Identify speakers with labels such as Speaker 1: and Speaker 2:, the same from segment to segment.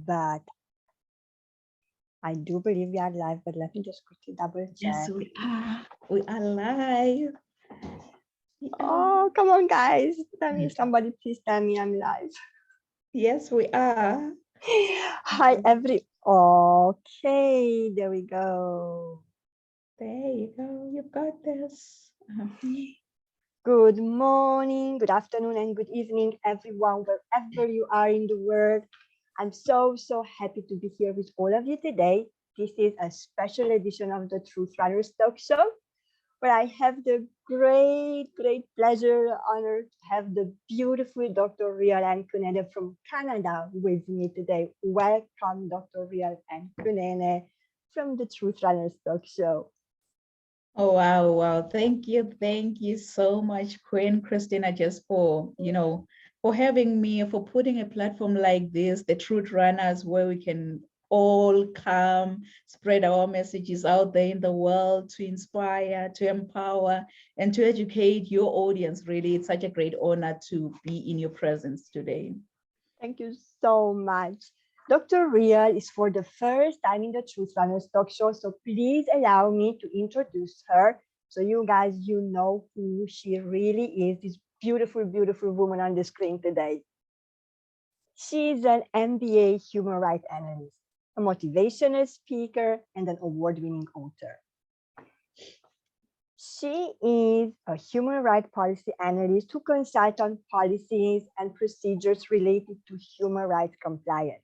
Speaker 1: but I do believe we are live, but let me just quickly double check.
Speaker 2: Yes, we are. We are live.
Speaker 1: Oh, come on, guys. Somebody please tell me I'm live.
Speaker 2: Yes, we are.
Speaker 1: Hi, Okay, there we go.
Speaker 2: There you go. You've got this.
Speaker 1: Good morning, good afternoon, and good evening, everyone, wherever you are in the world. I'm so happy to be here with all of you today. This is a special edition of the Truth Runners Talk Show, where I have the great pleasure, honor to have the beautiful Dr. Rial and Kunene from Canada with me today. Welcome, Dr. Rial and Kunene from the Truth Runners Talk Show.
Speaker 2: Oh, wow. Thank you so much, Queen Christina, just for, for having me, for putting a platform like this, the Truth Runners, where we can all come, spread our messages out there in the world to inspire, to empower, and to educate your audience. Really, it's such a great honor to be in your presence today.
Speaker 1: Thank you so much. Dr. Rial is for the first time in the Truth Runners Talk Show, so please allow me to introduce her so you guys, you know who she really is, this beautiful woman on the screen today. She's an MBA Human Rights Analyst, a motivational speaker, and an award-winning author. She is a Human Rights Policy Analyst who consults on policies and procedures related to human rights compliance.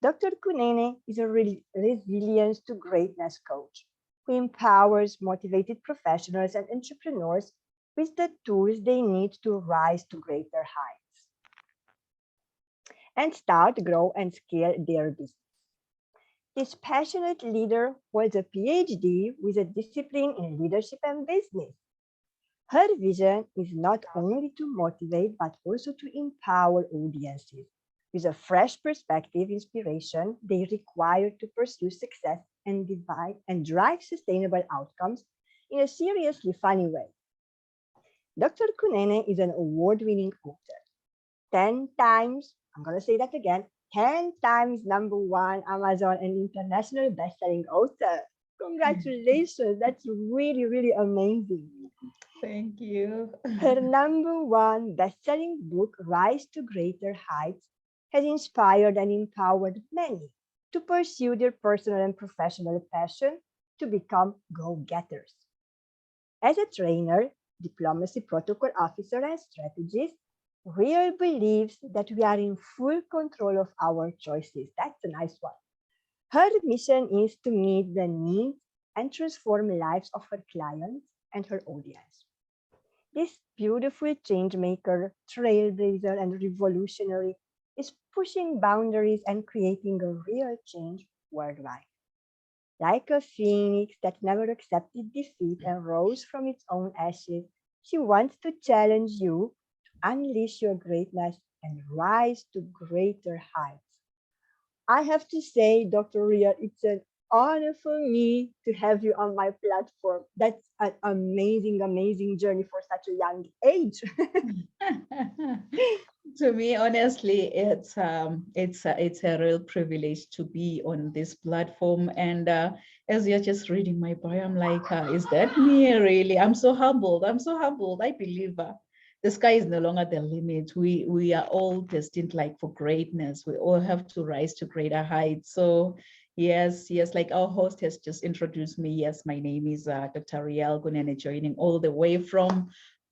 Speaker 1: Dr. Kunene is a resilience to greatness coach who empowers motivated professionals and entrepreneurs with the tools they need to rise to greater heights and start, grow, and scale their business. This passionate leader holds a Ph.D. with a discipline in leadership and business. Her vision is not only to motivate, but also to empower audiences with a fresh perspective, inspiration they require to pursue success and drive sustainable outcomes in a seriously funny way. Dr. Kunene is an award-winning author, 10 times, I'm going to say that again, 10 times #1 Amazon and international best-selling author. Congratulations, that's really amazing.
Speaker 2: Thank you.
Speaker 1: Her #1 best-selling book, Rise to Greater Heights, has inspired and empowered many to pursue their personal and professional passion to become go-getters. As a trainer, diplomacy protocol officer, and strategist, Rial believes that we are in full control of our choices. That's a nice one. Her mission is to meet the needs and transform lives of her clients and her audience. This beautiful change maker, trailblazer, and revolutionary is pushing boundaries and creating a real change worldwide. Like a phoenix that never accepted defeat and rose from its own ashes, she wants to challenge you to unleash your greatness and rise to greater heights. I have to say, Dr. Rial, it's an honor for me to have you on my platform. That's an amazing journey for such a young age.
Speaker 2: To me, honestly, it's a real privilege to be on this platform. And as you're just reading my bio, I'm like, is that me really? I'm so humbled. I believe the sky is no longer the limit. We are all destined like for greatness. We all have to rise to greater heights. So yes, like our host has just introduced me. Yes, my name is Dr. Rial Kunene, joining all the way from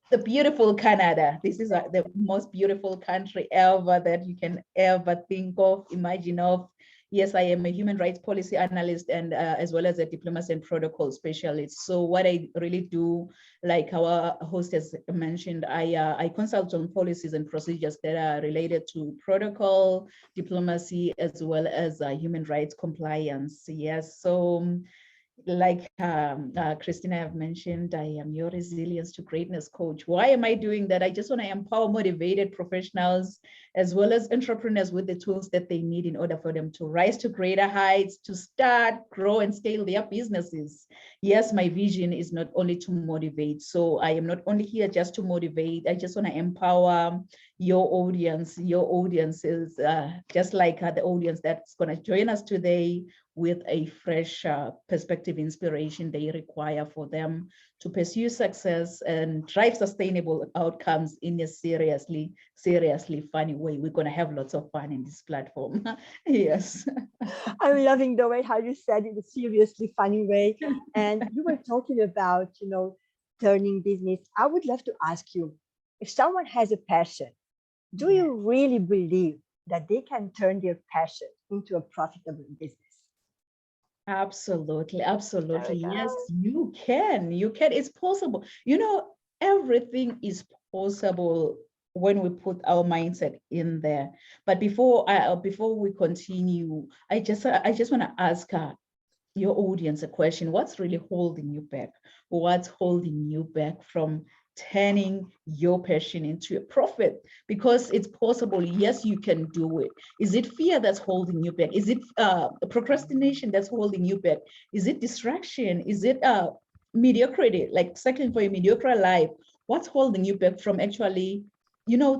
Speaker 2: the beautiful Canada. This is the most beautiful country ever that you can ever think of, imagine of. Yes, I am a human rights policy analyst and as well as a diplomacy and protocol specialist. So what I really do, like our host has mentioned, I consult on policies and procedures that are related to protocol, diplomacy, as well as human rights compliance. Yes, so like Christina have mentioned, I am your resilience to greatness coach. Why am I doing that? I just want to empower motivated professionals as well as entrepreneurs with the tools that they need in order for them to rise to greater heights, to start, grow, and scale their businesses. Yes, my vision is not only to motivate. So I am not only here just to motivate. I just want to empower, your audience is just like the audience that's going to join us today with a fresh perspective, inspiration they require for them to pursue success and drive sustainable outcomes in a seriously funny way. We're going to have lots of fun in this platform. Yes.
Speaker 1: I'm loving the way how you said it in a seriously funny way. And you were talking about, turning business. I would love to ask you, if someone has a passion, do
Speaker 2: Yeah.
Speaker 1: you really believe that they can turn their passion into a profitable business?
Speaker 2: Absolutely,
Speaker 1: There we
Speaker 2: absolutely. Yes,
Speaker 1: go.
Speaker 2: you can. You can. It's possible. Everything is possible when we put our mindset in there. But before we continue, I just want to ask your audience a question. What's really holding you back? What's holding you back from turning your passion into a profit? Because it's possible. Yes, you can do it. Is it fear that's holding you back? Is it procrastination that's holding you back? Is it distraction? Is it mediocrity, like settling for a mediocre life? What's holding you back from actually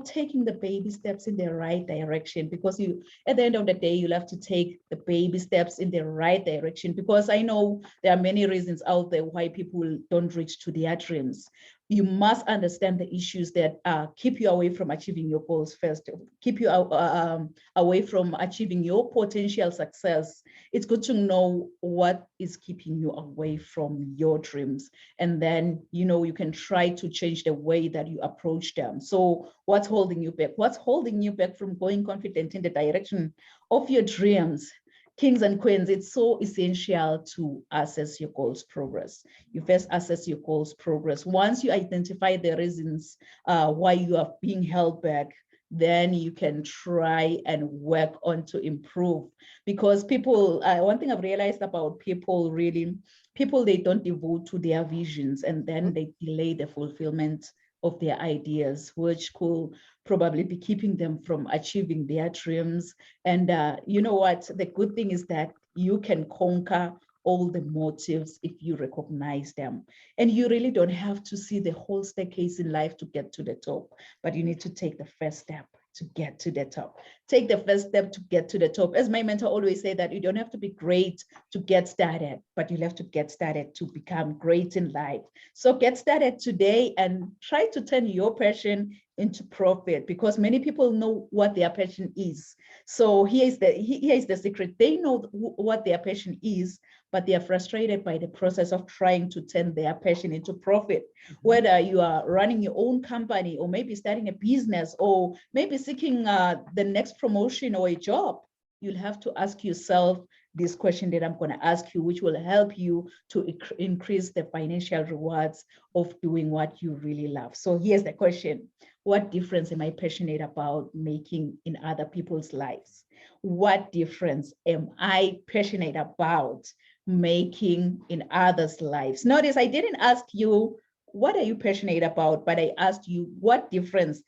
Speaker 2: taking the baby steps in the right direction? Because at the end of the day, you'll have to take the baby steps in the right direction, because I know there are many reasons out there why people don't reach to their dreams. You must understand the issues that keep you away from achieving your goals first, keep you away from achieving your potential success. It's good to know what is keeping you away from your dreams, and then you can try to change the way that you approach them. So what's holding you back? What's holding you back from going confident in the direction of your dreams? Kings and queens, it's so essential to assess your goals progress. You first assess your goals progress. Once you identify the reasons why you are being held back, then you can try and work on to improve. Because people, one thing I've realized about people, really, people, they don't devote to their visions, and then they delay the fulfillment of their ideas, which could probably be keeping them from achieving their dreams. And you know what? The good thing is that you can conquer all the motives if you recognize them. And you really don't have to see the whole staircase in life to get to the top, but you need to take the first step to get to the top. Take the first step to get to the top. As my mentor always said, that you don't have to be great to get started, but you'll have to get started to become great in life. So get started today and try to turn your passion into profit, because many people know what their passion is. So here is the secret. They know what their passion is, but they are frustrated by the process of trying to turn their passion into profit. Whether you are running your own company, or maybe starting a business, or maybe seeking the next promotion or a job, you'll have to ask yourself this question that I'm going to ask you, which will help you to increase the financial rewards of doing what you really love. So here's the question: what difference am I passionate about making in other people's lives? What difference am I passionate about making in others' lives? Notice I didn't ask you, what are you passionate about? But I asked you, what difference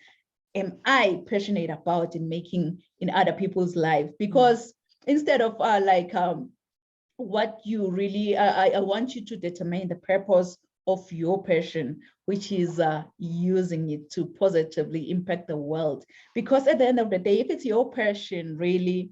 Speaker 2: am I passionate about in making in other people's life? Because instead of what you really, I want you to determine the purpose of your passion, which is using it to positively impact the world. Because at the end of the day, if it's your passion, really,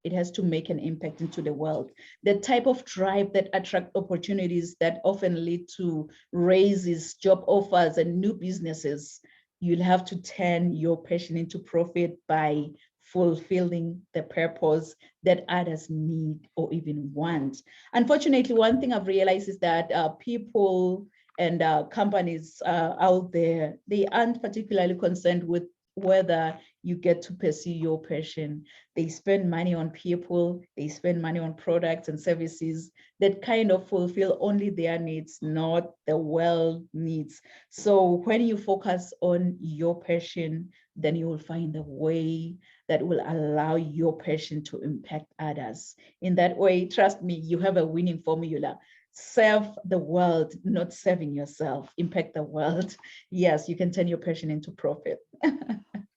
Speaker 2: it has to make an impact into the world. The type of drive that attract opportunities that often lead to raises, job offers, and new businesses. You'll have to turn your passion into profit by fulfilling the purpose that others need or even want. Unfortunately, one thing I've realized is that people and companies out there, they aren't particularly concerned with whether you get to pursue your passion. They spend money on people, they spend money on products and services that kind of fulfill only their needs, not the world needs. So when you focus on your passion, then you will find a way that will allow your passion to impact others. In that way, trust me, you have a winning formula. Serve the world, not serving yourself. Impact the world. Yes, you can turn your passion into profit.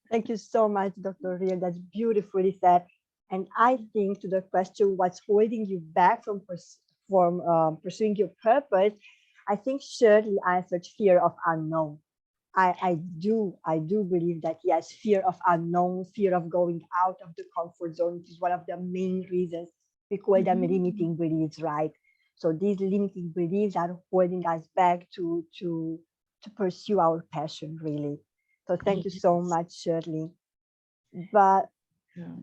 Speaker 1: Thank you so much, Dr. Real. That's beautifully said. And I think to the question, what's holding you back from pursuing your purpose, I think Shirley answered fear of unknown. I do believe that yes, fear of unknown, fear of going out of the comfort zone is one of the main reasons we call them
Speaker 2: Mhm.
Speaker 1: limiting beliefs, right? So these limiting beliefs are holding us back to pursue our passion, really. So thank you so
Speaker 2: Yes.
Speaker 1: much, Shirley. But
Speaker 2: Yeah.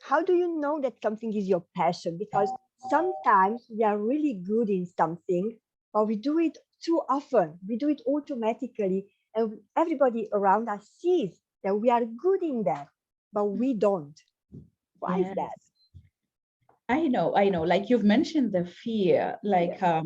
Speaker 1: how do you know that something is your passion? Because sometimes we are really good in something, but we do it too often. We do it automatically, and everybody around us sees that we are good in that, but we don't. Why is that?
Speaker 2: Yes. I know. Like you've mentioned the fear,
Speaker 1: Yes.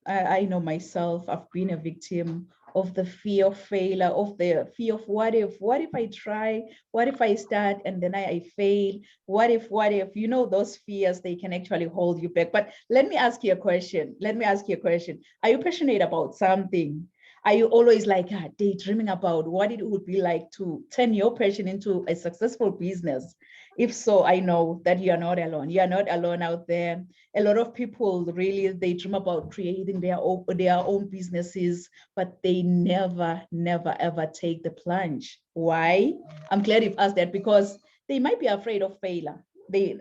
Speaker 2: I know myself, I've been a victim of the fear of failure, of the fear of what if I try, what if I start and then I fail, what if, you know, those fears, they can actually hold you back. But let me ask you a question. Let me ask you a question. Are you passionate about something? Are you always like daydreaming about what it would be like to turn your passion into a successful business? If so, I know that you are not alone. You are not alone out there. A lot of people really, they dream about creating their own businesses, but they never ever take the plunge. Why? I'm glad you've asked that, because they might be afraid of failure. They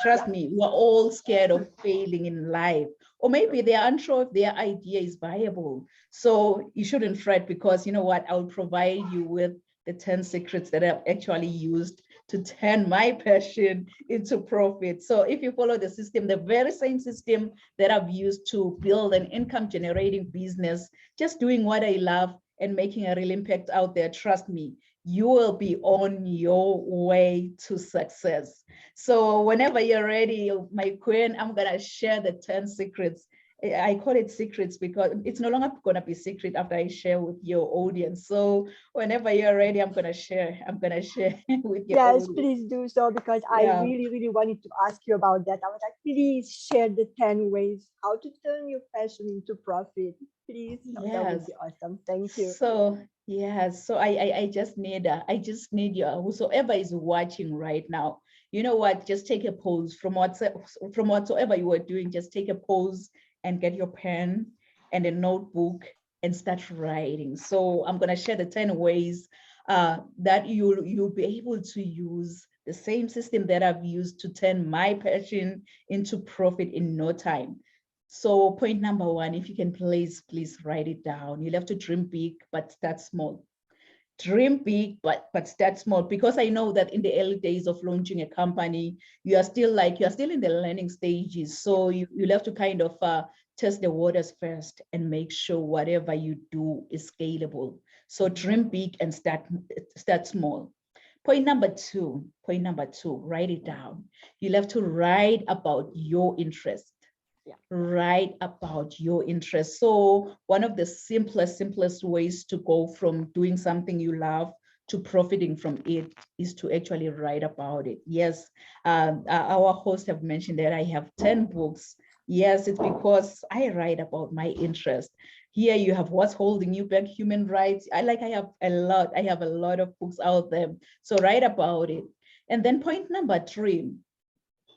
Speaker 2: trust
Speaker 1: Yeah.
Speaker 2: me, we're all scared of failing in life. Or maybe they are unsure if their idea is viable. So you shouldn't fret, because you know what? I'll provide you with the 10 secrets that I've actually used to turn my passion into profit. So if you follow the system, the very same system that I've used to build an income generating business, just doing what I love and making a real impact out there, trust me, you will be on your way to success. So whenever you're ready, my queen, I'm gonna share the 10 secrets. I call it secrets because it's no longer going to be secret after I share with your audience. So whenever you're ready, I'm gonna share with your
Speaker 1: Yes,
Speaker 2: audience.
Speaker 1: please do so because I
Speaker 2: Yeah.
Speaker 1: really, really wanted to ask you about that. I was like, please share the 10 ways how to turn your passion into profit. Please, that would
Speaker 2: Yes.
Speaker 1: be awesome. Thank you.
Speaker 2: So yes, so I just need you, whosoever is watching right now, you know what, just take a pause from whatsoever you are doing, just take a pause and get your pen and a notebook and start writing. So I'm gonna share the 10 ways that you'll be able to use the same system that I've used to turn my passion into profit in no time. So point number one, if you can please write it down. You'll have to dream big, but start small. Dream big, but start small. Because I know that in the early days of launching a company, you're still in the learning stages.
Speaker 1: Yeah.
Speaker 2: So you'll have to kind of test the waters first and make sure whatever you do is scalable. So dream big and start small. Point number two, write it down. You'll have to write about your interest.
Speaker 1: Yeah.
Speaker 2: Write about your interest. So one of the simplest ways to go from doing something you love to profiting from it is to actually write about it. Yes, our hosts have mentioned that I have 10 books. Yes, it's because I write about my interest. Here you have What's Holding You Back, Human Rights. I have a lot of books out there. So write about it. And then point number three,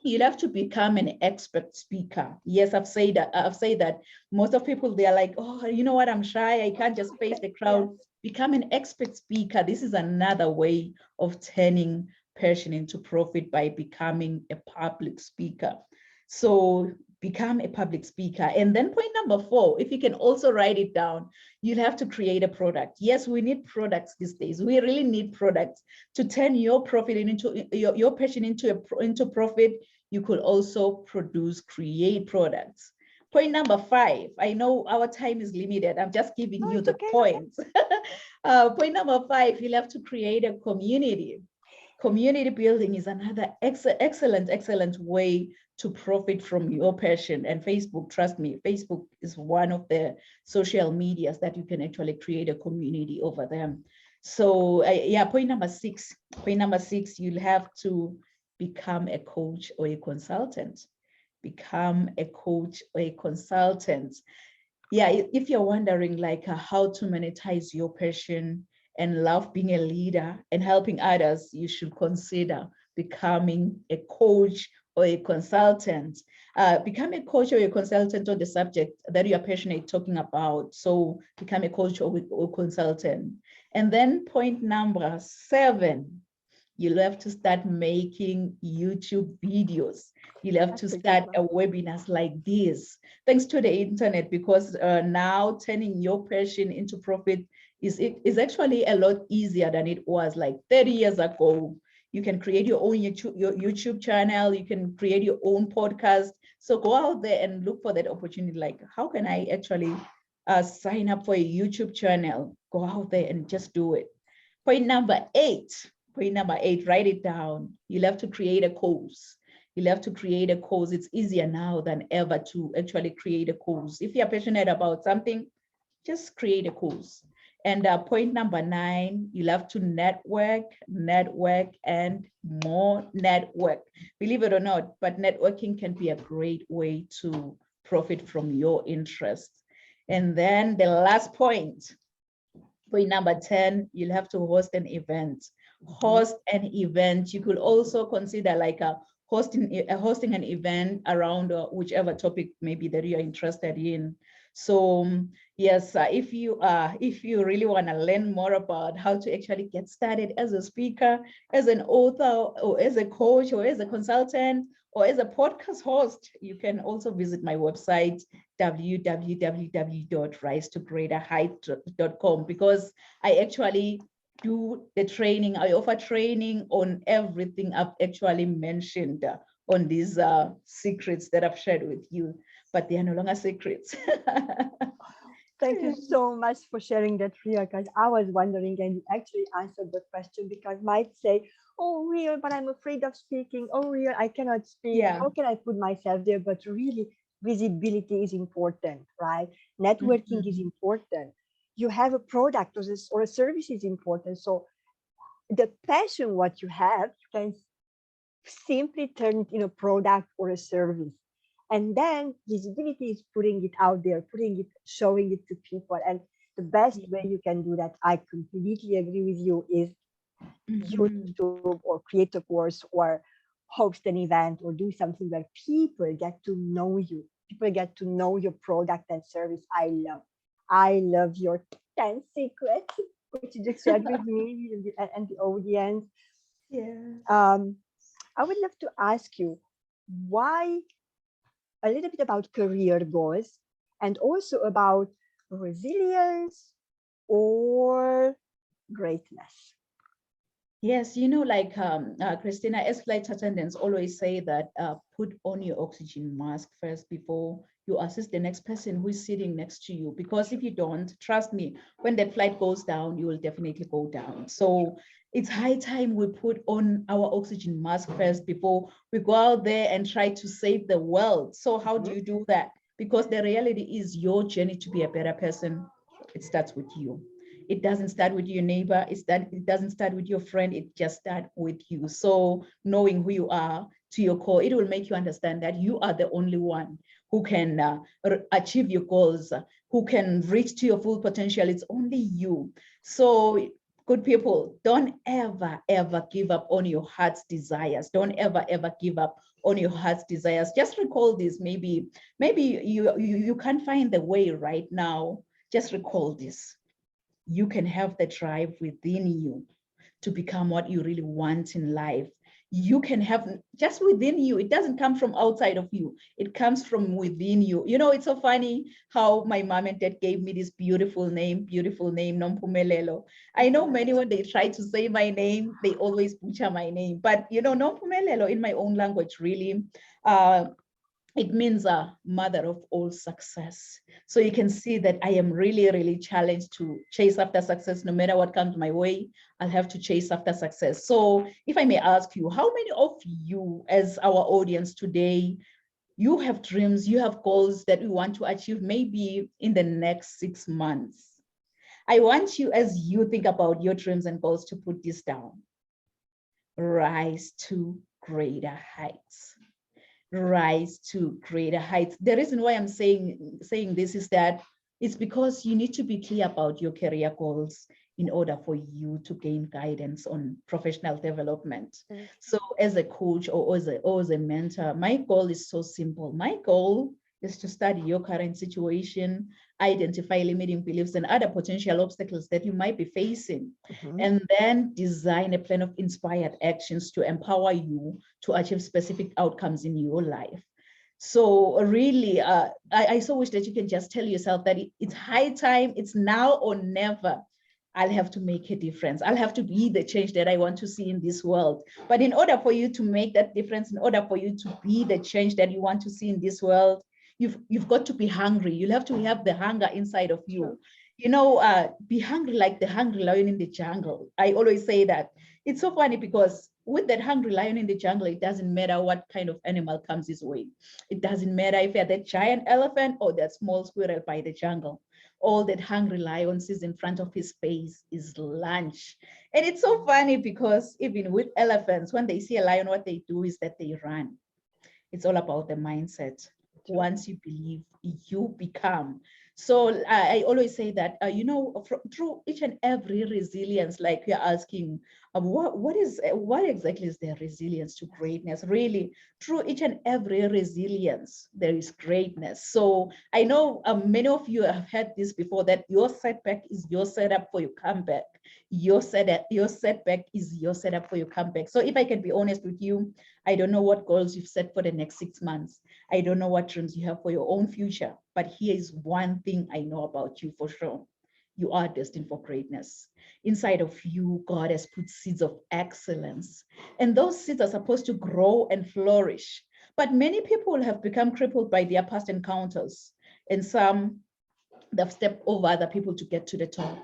Speaker 2: you'll have to become an expert speaker. Yes, I've said that most of people, they're like, oh, you know what, I'm shy, I can't just face the
Speaker 1: Yes.
Speaker 2: crowd. Become an expert speaker. This is another way of turning passion into profit, by becoming a public speaker. So become a public speaker. And then point number four, if you can also write it down, you'll have to create a product. Yes, we need products these days. We really need products to turn your profit into your passion into profit. You could also create products. Point number five, I know our time is limited. I'm just giving
Speaker 1: Oh,
Speaker 2: you
Speaker 1: it's
Speaker 2: the
Speaker 1: okay.
Speaker 2: points. Point number five, you'll have to create a community. Community building is another excellent way to profit from your passion. And Facebook, trust me, Facebook is one of the social medias that you can actually create a community over them. So yeah, point number six, you'll have to become a coach or a consultant. Become a coach or a consultant. Yeah, if you're wondering like how to monetize your passion and love being a leader and helping others, you should consider becoming a coach or a consultant. Become a coach or a consultant on the subject that you are passionate talking about. So become a coach or consultant. And then point number 7, you'll have to start making YouTube videos. You'll have to start a webinars like this, thanks to the internet, because now turning your passion into profit is actually a lot easier than it was like 30 years ago. You can create your own YouTube channel. You can create your own podcast. So go out there and look for that opportunity. Like, how can I actually sign up for a YouTube channel? Go out there and just do it. Point number 8, write it down. You'll have to create a course. You'll have to create a course. It's easier now than ever to actually create a course. If you're passionate about something, just create a course. And point number 9, you'll have to network, and more network. Believe it or not, but networking can be a great way to profit from your interests. And then the last point number 10, you'll have to host an event. Host an event. You could also consider like hosting an event around whichever topic maybe that you're interested in. So yes, if you really want to learn more about how to actually get started as a speaker, as an author, or as a coach, or as a consultant, or as a podcast host, you can also visit my website, www.risetogreaterheights.com, because I actually do the training. I offer training on everything I've actually mentioned on these secrets that I've shared with you, but they are no longer secrets.
Speaker 1: Thank you so much for sharing that, Ria, because I was wondering, and you actually answered the question, because might say, oh, Ria, but I'm afraid of speaking. Oh, Ria, I cannot speak.
Speaker 2: Yeah.
Speaker 1: How can I put myself there? But really, visibility is important, right? Networking is important. You have a product or a service is important. So the passion, what you have, you can simply turn it in a product or a service. And then visibility is putting it out there, showing it to people. And the best way you can do that, I completely agree with you, is YouTube, or create a course, or host an event, or do something where people get to know you. People get to know your product and service. I love your 10 secrets, which you just shared with me and the audience.
Speaker 2: Yeah.
Speaker 1: I would love to ask you why, a little bit about career goals, and also about resilience or greatness.
Speaker 2: Yes, like Christina, as flight attendants always say that put on your oxygen mask first before you assist the next person who is sitting next to you. Because if you don't, trust me, when that flight goes down, you will definitely go down. So it's high time we put on our oxygen mask first before we go out there and try to save the world. So how do you do that? Because the reality is your journey to be a better person, it starts with you. It doesn't start with your neighbor. It doesn't start with your friend. It just starts with you. So knowing who you are to your core, it will make you understand that you are the only one who can achieve your goals, who can reach to your full potential. It's only you. So good people, don't ever, ever give up on your heart's desires. Don't ever, ever give up on your heart's desires. Just recall this. Maybe you can't find the way right now. Just recall this. You can have the drive within you to become what you really want in life. You can have just within you. It doesn't come from outside of you. It comes from within you. It's so funny how my mom and dad gave me this beautiful name, Nompumelelo. I know many, when they try to say my name, they always butcher my name. But, Nompumelelo in my own language really it means a mother of all success. So you can see that I am really, really challenged to chase after success. No matter what comes my way, I'll have to chase after success. So if I may ask you, how many of you as our audience today, you have dreams, you have goals that you want to achieve maybe in the next 6 months? I want you, as you think about your dreams and goals, to put this down. Rise to greater heights. Rise to greater heights. The reason why I'm saying this is that it's because you need to be clear about your career goals. in order for you to gain guidance on professional development.
Speaker 1: Mm.
Speaker 2: So as a coach or as a mentor, my goal is so simple. My goal is to study your current situation, identify limiting beliefs and other potential obstacles that you might be facing,
Speaker 1: Mhm.
Speaker 2: and then design a plan of inspired actions to empower you to achieve specific outcomes in your life. So really, I so wish that you can just tell yourself that it's high time, it's now or never. I'll have to make a difference. I'll have to be the change that I want to see in this world. But in order for you to make that difference, in order for you to be the change that you want to see in this world, you've got to be hungry. You'll have to have the hunger inside of
Speaker 1: True.
Speaker 2: you. Be hungry like the hungry lion in the jungle. I always say that. It's so funny because with that hungry lion in the jungle, it doesn't matter what kind of animal comes his way. It doesn't matter if you're that giant elephant or that small squirrel by the jungle. All that hungry lion sees in front of his face is lunch. And it's so funny because even with elephants, when they see a lion, what they do is that they run. It's all about the mindset.
Speaker 1: True.
Speaker 2: Once you believe, you become. So I always say that, through each and every resilience, like you're asking, what exactly is their resilience to greatness? Really, through each and every resilience, there is greatness. So I know many of you have heard this before, that your setback is your setup for your comeback. Your setback is your setup for your comeback. So if I can be honest with you, I don't know what goals you've set for the next 6 months. I don't know what dreams you have for your own future, but here is one thing I know about you for sure. You are destined for greatness. Inside of you, God has put seeds of excellence, and those seeds are supposed to grow and flourish. But many people have become crippled by their past encounters, and some they've stepped over other people to get to the top.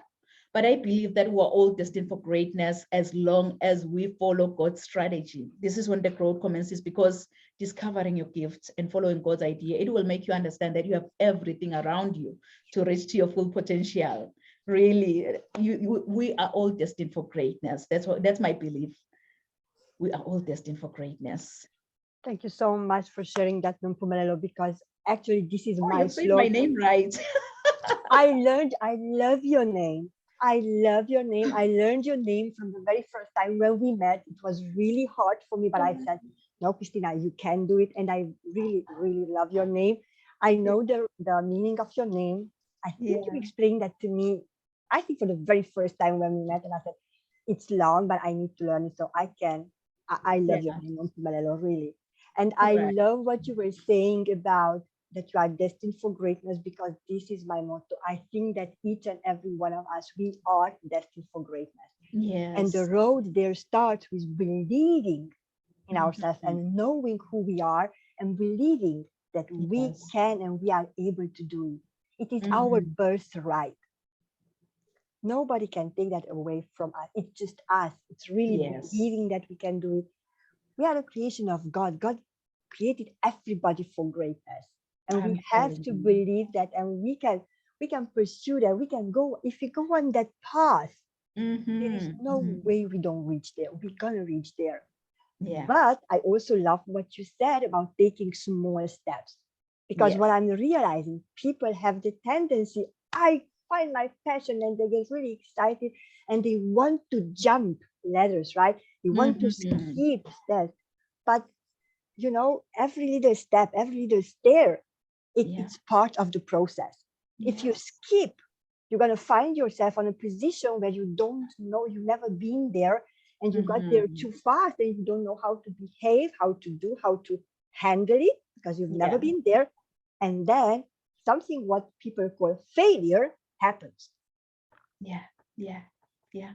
Speaker 2: But I believe that we're all destined for greatness as long as we follow God's strategy. This is when the growth commences, because discovering your gifts and following God's idea, it will make you understand that you have everything around you to reach to your full potential. Really, we are all destined for greatness. That's my belief. We are all destined for greatness.
Speaker 1: Thank you so much for sharing that, Numpumelelo, because actually this is
Speaker 2: Oh,
Speaker 1: my
Speaker 2: you've said my
Speaker 1: slogan.
Speaker 2: name right.
Speaker 1: I love your name. I love your name. I learned your name from the very first time when we met. It was really hard for me, but I said, no, Christina, you can do it. And I really, really love your name. I know the meaning of your name. I think you
Speaker 2: Yeah,
Speaker 1: explained that to me, I think for the very first time when we met. And I said, it's long, but I need to learn it so I can. I love your
Speaker 2: yeah,
Speaker 1: name, Malalo, really. And I
Speaker 2: right.
Speaker 1: love what you were saying about that you are destined for greatness, because this is my motto. I think that each and every one of us, we are destined for greatness. And the
Speaker 2: Yes.
Speaker 1: road there starts with believing in ourselves
Speaker 2: Mhm.
Speaker 1: and knowing who we are and believing that we
Speaker 2: Yes.
Speaker 1: can and we are able to do it. It is our
Speaker 2: Mhm.
Speaker 1: birthright. Nobody can take that away from us. It's just us. It's really
Speaker 2: Yes.
Speaker 1: believing that we can do it. We are a creation of God. God created everybody for greatness. And we
Speaker 2: I'm
Speaker 1: have
Speaker 2: telling
Speaker 1: to
Speaker 2: you.
Speaker 1: believe that, and we can pursue that. We can go, if we go on that path, there is
Speaker 2: Mhm.
Speaker 1: no
Speaker 2: Mhm.
Speaker 1: way we don't reach there. We're gonna reach there.
Speaker 2: Yeah.
Speaker 1: But I also love what you said about taking small steps. Because what
Speaker 2: Yes.
Speaker 1: I'm realizing, people have the tendency, I find my passion and they get really excited and they want to jump ladders, right? They want to
Speaker 2: Mhm.
Speaker 1: skip steps. But every little step, every little stair,
Speaker 2: Yeah.
Speaker 1: it's part of the process. If you
Speaker 2: Yes.
Speaker 1: skip, you're going to find yourself on a position where you don't know, you've never been there, and you got there
Speaker 2: Mhm.
Speaker 1: too fast and you don't know how to behave, how to do, how to handle it because you've never
Speaker 2: Yeah.
Speaker 1: been there. And then something what people call failure happens.
Speaker 2: Yeah. Yeah. Yeah.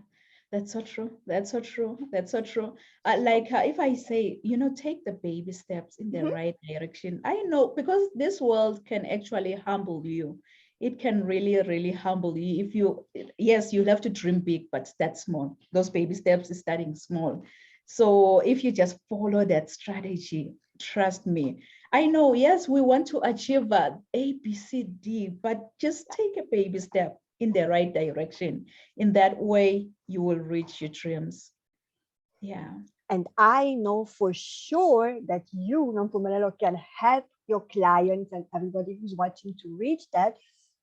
Speaker 2: That's so true. That's so true. That's so true. If I say, take the baby steps in the
Speaker 1: Mhm.
Speaker 2: right direction, I know, because this world can actually humble you. It can really, really humble you. Yes, you'll have to dream big, but start small. Those baby steps is starting small. So if you just follow that strategy, trust me. I know, yes, we want to achieve A, B, C, D, but just take a baby step in the right direction. In that way, you will reach your dreams. Yeah.
Speaker 1: And I know for sure that you, Nampumelelo, can help your clients and everybody who's watching to reach that.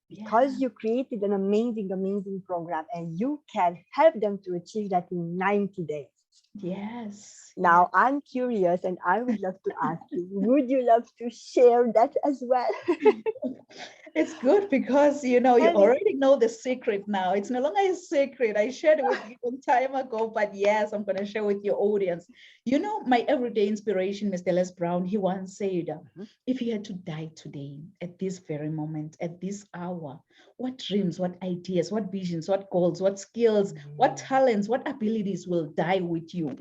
Speaker 1: because
Speaker 2: Yeah.
Speaker 1: you created an amazing, amazing program and you can help them to achieve that in 90 days.
Speaker 2: Yes. Yeah.
Speaker 1: Now, I'm curious and I would love to ask you, would you love to share that as well?
Speaker 2: It's good because you
Speaker 1: Tell me.
Speaker 2: already know the secret now. It's no longer a secret. I shared it with you some time ago, but yes, I'm going to share with your audience. My everyday inspiration, Mr. Les Brown, he once said,
Speaker 1: Mhm.
Speaker 2: if you had to die today, at this very moment, at this hour, what dreams, what ideas, what visions, what goals, what skills, what
Speaker 1: Mm.
Speaker 2: talents, what abilities will die with you?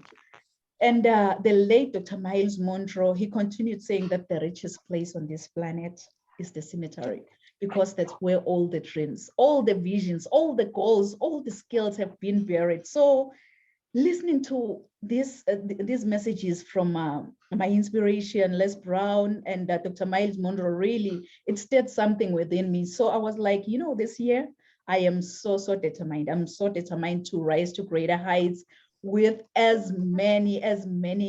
Speaker 2: And the late Dr. Miles Monroe, he continued saying that the richest place on this planet is the cemetery, because that's where all the dreams, all the visions, all the goals, all the skills have been buried. So listening to these messages from my inspiration, Les Brown and Dr. Miles Monroe, really, it stirred something within me. So I was like, this year, I am so determined. I'm so determined to rise to greater heights with as many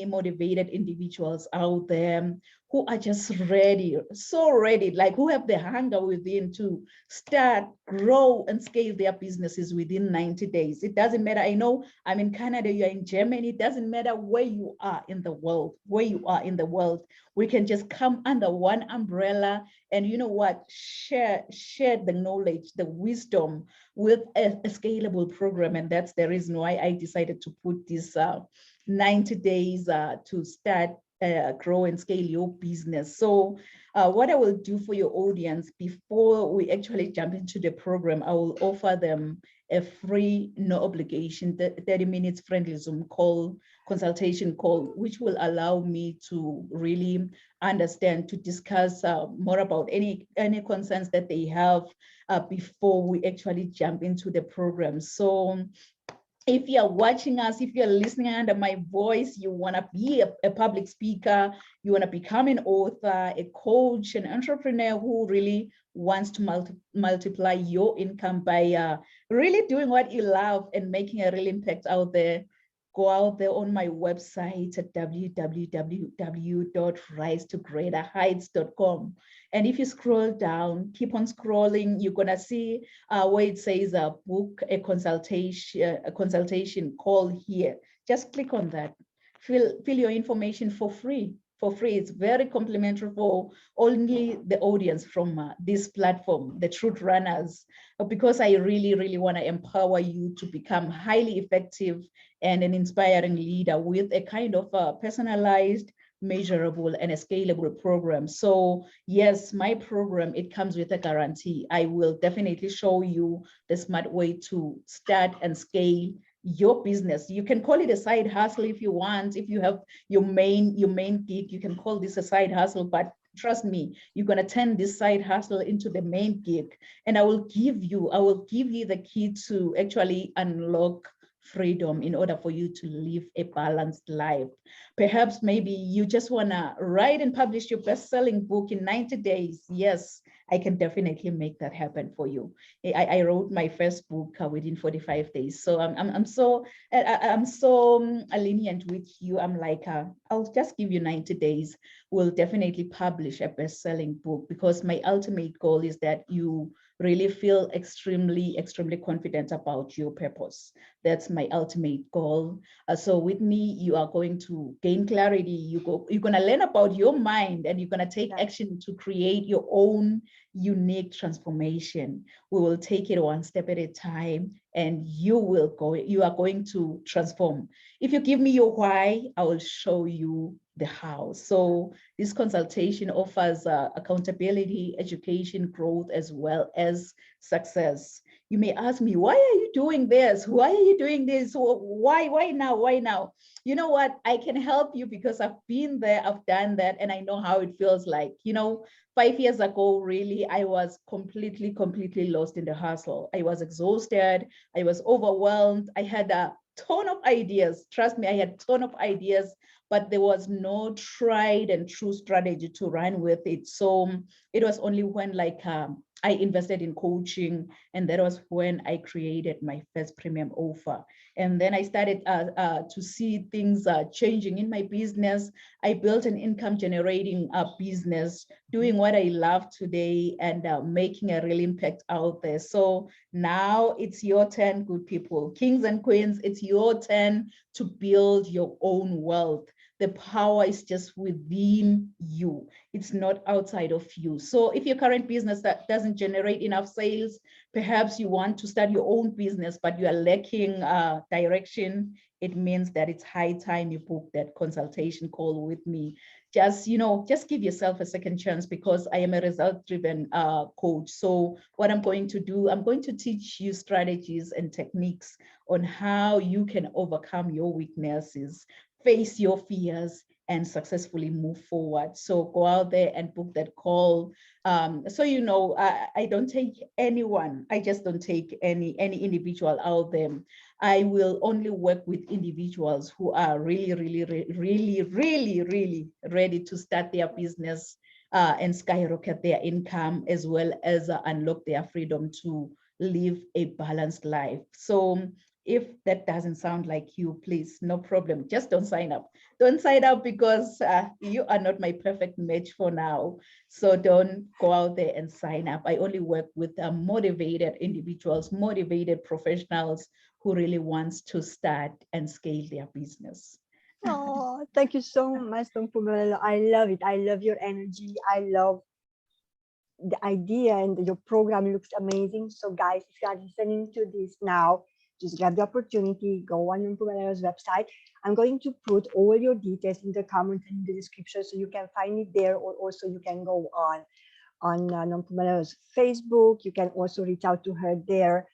Speaker 2: motivated individuals out there who are just ready, so ready, like who have the hunger within to start, grow, and scale their businesses within 90 days. It doesn't matter. I know I'm in Canada, you're in Germany. It doesn't matter where you are in the world, We can just come under one umbrella and you know what, share the knowledge, the wisdom with a scalable program. And that's the reason why I decided to put this 90 days to start grow and scale your business. So what I will do for your audience before we actually jump into the program, I will offer them a free, no obligation, 30 minutes friendly Zoom call, consultation call, which will allow me to really understand, to discuss more about any concerns that they have before we actually jump into the program. So if you're watching us, if you're listening under my voice, you want to be a public speaker, you want to become an author, a coach, an entrepreneur who really wants to multiply your income by really doing what you love and making a real impact out there, go out there on my website at www.risetogreaterheights.com. And if you scroll down, keep on scrolling, you're going to see where it says book a consultation call here. Just click on that. Fill your information for free. For free, it's very complimentary for only the audience from this platform, the Truth Runners, because I really want to empower you to become highly effective and an inspiring leader with a kind of personalized, measurable, and a scalable program. So yes, my program, it comes with a guarantee. I will definitely show you the smart way to start and scale your business. You can call it a side hustle if you want. If you have your main gig, you can call this a side hustle, but trust me, you're going to turn this side hustle into the main gig. And I will give you the key to actually unlock freedom in order for you to live a balanced life. Perhaps maybe you just want to write and publish your best-selling book in 90 days. Yes, I can definitely make that happen for you. I wrote my first book within 45 days. So I'm so lenient with you. I'm like, I'll just give you 90 days. We'll definitely publish a best-selling book, because my ultimate goal is that you really feel extremely confident about your purpose. That's my ultimate goal. So with me, you are going to gain clarity. You're going to learn about your mind, and you're going to take action to create your own unique transformation. We will take it one step at a time, and you are going to transform. If you give me your why, I will show you the how. So this consultation offers accountability, education, growth, as well as success. You may ask me, why are you doing this? Why are you doing this? Why now? Why now? You know what? I can help you because I've been there, I've done that, and I know how it feels like. 5 years ago, really, I was completely lost in the hustle. I was exhausted. I was overwhelmed. I had a ton of ideas. Trust me, I had a ton of ideas, but there was no tried and true strategy to run with it. So it was only when I invested in coaching, and that was when I created my first premium offer. And then I started to see things changing in my business. I built an income generating business, doing what I love today, and making a real impact out there. So now it's your turn, good people, kings and queens. It's your turn to build your own wealth. The power is just within you. It's not outside of you. So if your current business that doesn't generate enough sales, perhaps you want to start your own business, but you are lacking direction, it means that it's high time you book that consultation call with me. Just, just give yourself a second chance, because I am a result-driven coach. So what I'm going to do, I'm going to teach you strategies and techniques on how you can overcome your weaknesses, face your fears, and successfully move forward. So go out there and book that call. So I don't take anyone. I just don't take any individual out there. I will only work with individuals who are really, really, really, really, really ready to start their business and skyrocket their income, as well as unlock their freedom to live a balanced life. So if that doesn't sound like you, please, no problem. Just don't sign up. Don't sign up, because you are not my perfect match for now. So don't go out there and sign up. I only work with motivated individuals, motivated professionals who really wants to start and scale their business.
Speaker 1: Oh, thank you so much, Pumelo. I love it. I love your energy. I love the idea, and your program looks amazing. So guys, if you are listening to this now, just grab the opportunity, go on Pumelo's website. I'm going to put all your details in the comments and in the description, so you can find it there, or also you can go on Pumelo's Facebook. You can also reach out to her there.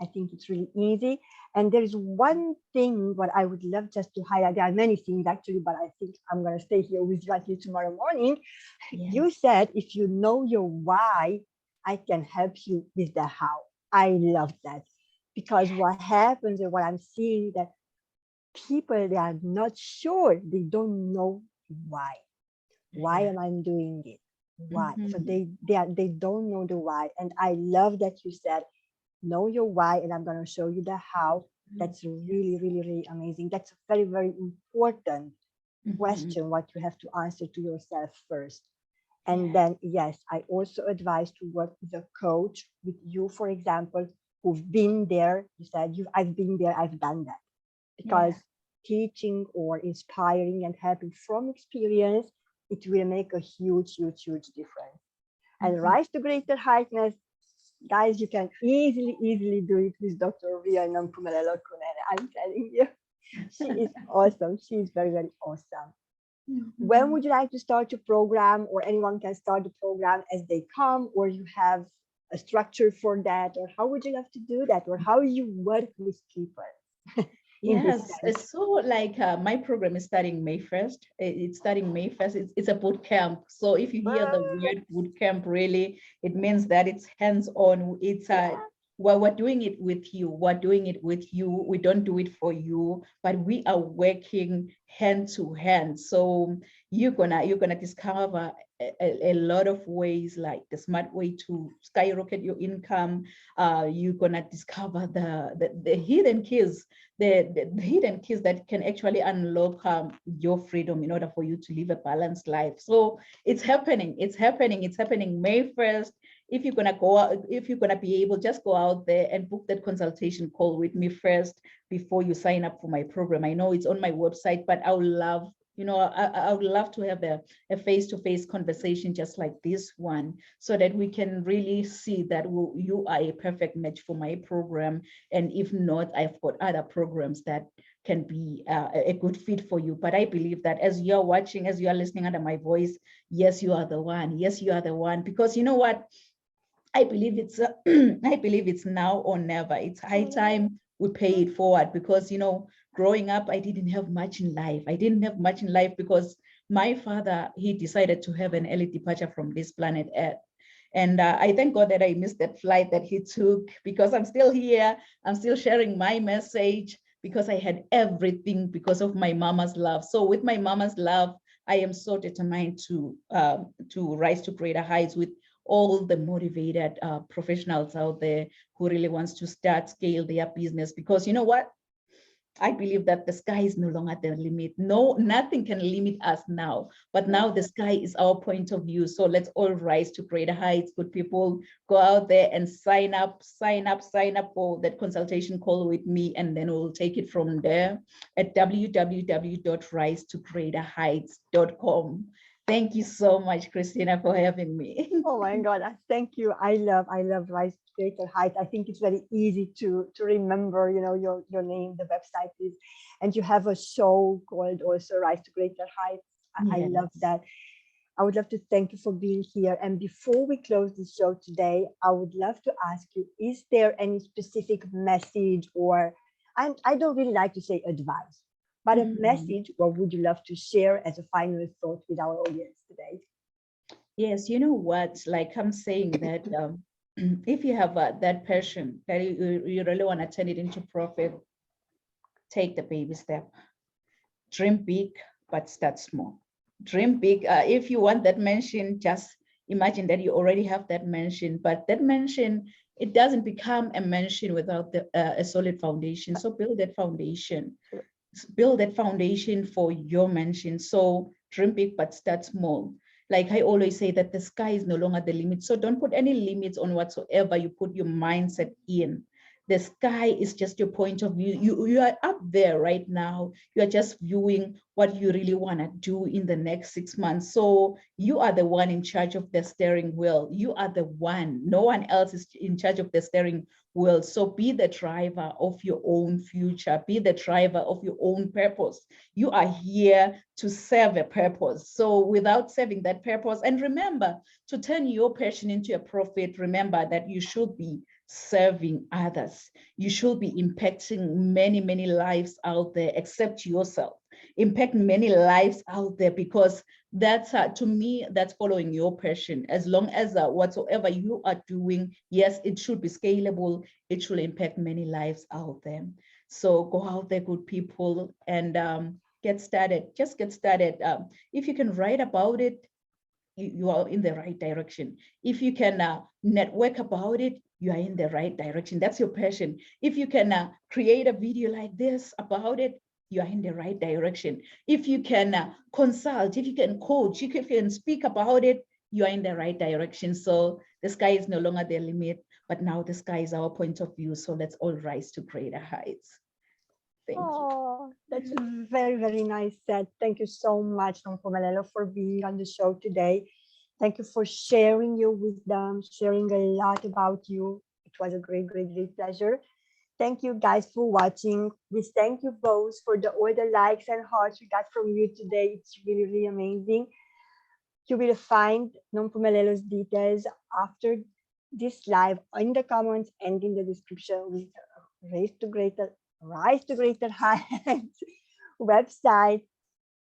Speaker 1: I think it's really easy. And there is one thing what I would love just to highlight. There are many things actually, but I think I'm going to stay here with you until tomorrow morning.
Speaker 2: Yes.
Speaker 1: You said, if you know your why, I can help you with the how. I love that, because what happens, and what I'm seeing, that people, they are not sure. They don't know why. Why am I doing it? Why? So they don't know the why. And I love that you said, know your why, and I'm going to show you the how. That's really, really, really amazing. That's a very, very important question, what you have to answer to yourself first. And then, yes, I also advise to work with a coach, with you, for example, who've been there. You said, I've been there, I've done that. Because teaching or inspiring and helping from experience, it will make a huge, huge, huge difference. And rise to greater heights, guys, you can easily do it with Dr. Ria Nampumelelo Kunene. I'm telling you, she is awesome. She is very, very awesome. When would you like to start your program, or anyone can start the program as they come, or you have a structure for that, or how would you love to do that, or how you work with people?
Speaker 2: Yes, so like my program is starting May 1st. It's starting May 1st. It's a boot camp. So if you hear the word boot camp, really, it means that it's hands-on. It's we're doing it with you. We're doing it with you. We don't do it for you, but we are working hand to hand. So you're gonna discover a lot of ways, like the smart way to skyrocket your income. You're gonna discover the hidden keys, the hidden keys that can actually unlock your freedom in order for you to live a balanced life. So it's happening. It's happening May 1st. If you're gonna go out, if you're gonna be able, just go out there and book that consultation call with me first before you sign up for my program. I know it's on my website, but I would love, I would love to have a face-to-face conversation just like this one, so that we can really see that you are a perfect match for my program. And if not, I've got other programs that can be a good fit for you. But I believe that as you're watching, as you are listening under my voice, yes, you are the one. Yes, you are the one. Because you know what? I believe it's I believe it's now or never. It's high time we pay it forward, because growing up, I didn't have much in life. I didn't have much in life because my father, he decided to have an early departure from this planet Earth. And I thank God that I missed that flight that he took, because I'm still here. I'm still sharing my message, because I had everything because of my mama's love. So with my mama's love, I am so determined to rise to greater heights with all the motivated professionals out there who really wants to start, scale their business. Because you know what? I believe that the sky is no longer the limit. No, nothing can limit us now, but now the sky is our point of view. So let's all rise to greater heights. Good people, go out there and sign up for that consultation call with me, and then we'll take it from there at www.risetogreaterheights.com. Thank you so much, Christina, for having me.
Speaker 1: Oh my God, thank you. I love Rise to Greater Height. I think it's very easy to remember, your name, the website is, and you have a show called also Rise to Greater Heights. I love that. I would love to thank you for being here. And before we close the show today, I would love to ask you, is there any specific message or, I don't really like to say advice, but a message, what would you love to share as a final thought with our audience today?
Speaker 2: Yes, you know what, like I'm saying that if you have that passion that you really want to turn it into profit, take the baby step. Dream big, but start small. Dream big. If you want that mansion, just imagine that you already have that mansion, but that mansion, it doesn't become a mansion without a solid foundation. So build that foundation. Build that foundation for your mansion. So dream big, but start small. Like I always say that the sky is no longer the limit. So don't put any limits on whatsoever you put your mindset in. The sky is just your point of view. You are up there right now. You are just viewing what you really want to do in the next 6 months. So you are the one in charge of the steering wheel. You are the one. No one else is in charge of the steering wheel. So be the driver of your own future. Be the driver of your own purpose. You are here to serve a purpose. So without serving that purpose, and remember to turn your passion into a profit, remember that you should be serving others. You should be impacting many, many lives out there, except yourself. Impact many lives out there, because that's to me, that's following your passion. As long as whatsoever you are doing, yes, it should be scalable. It should impact many lives out there. So go out there, good people, and get started. Just get started. If you can write about it, you are in the right direction. If you can network about it, you are in the right direction. That's your passion. If you can create a video like this about it, you are in the right direction. If you can consult, if you can coach, if you can speak about it, you are in the right direction. So the sky is no longer the limit, but now the sky is our point of view. So let's all rise to greater heights. Thank you.
Speaker 1: Oh, that's very, very nice said. Thank you so much, Nompumelelo, for being on the show today. Thank you for sharing your wisdom, sharing a lot about you. It was a great, great, great pleasure. Thank you guys for watching. We thank you both for all the likes and hearts we got from you today. It's really, really amazing. You will find Nompumelelo's details after this live in the comments and in the description with Rise to Greater Heights website.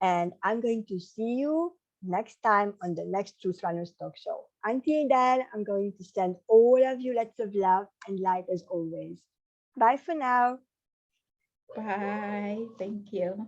Speaker 1: And I'm going to see you next time on the next Truth Runners Talk Show. Until then, I'm going to send all of you lots of love and light as always. Bye for now.
Speaker 2: Bye. Thank you.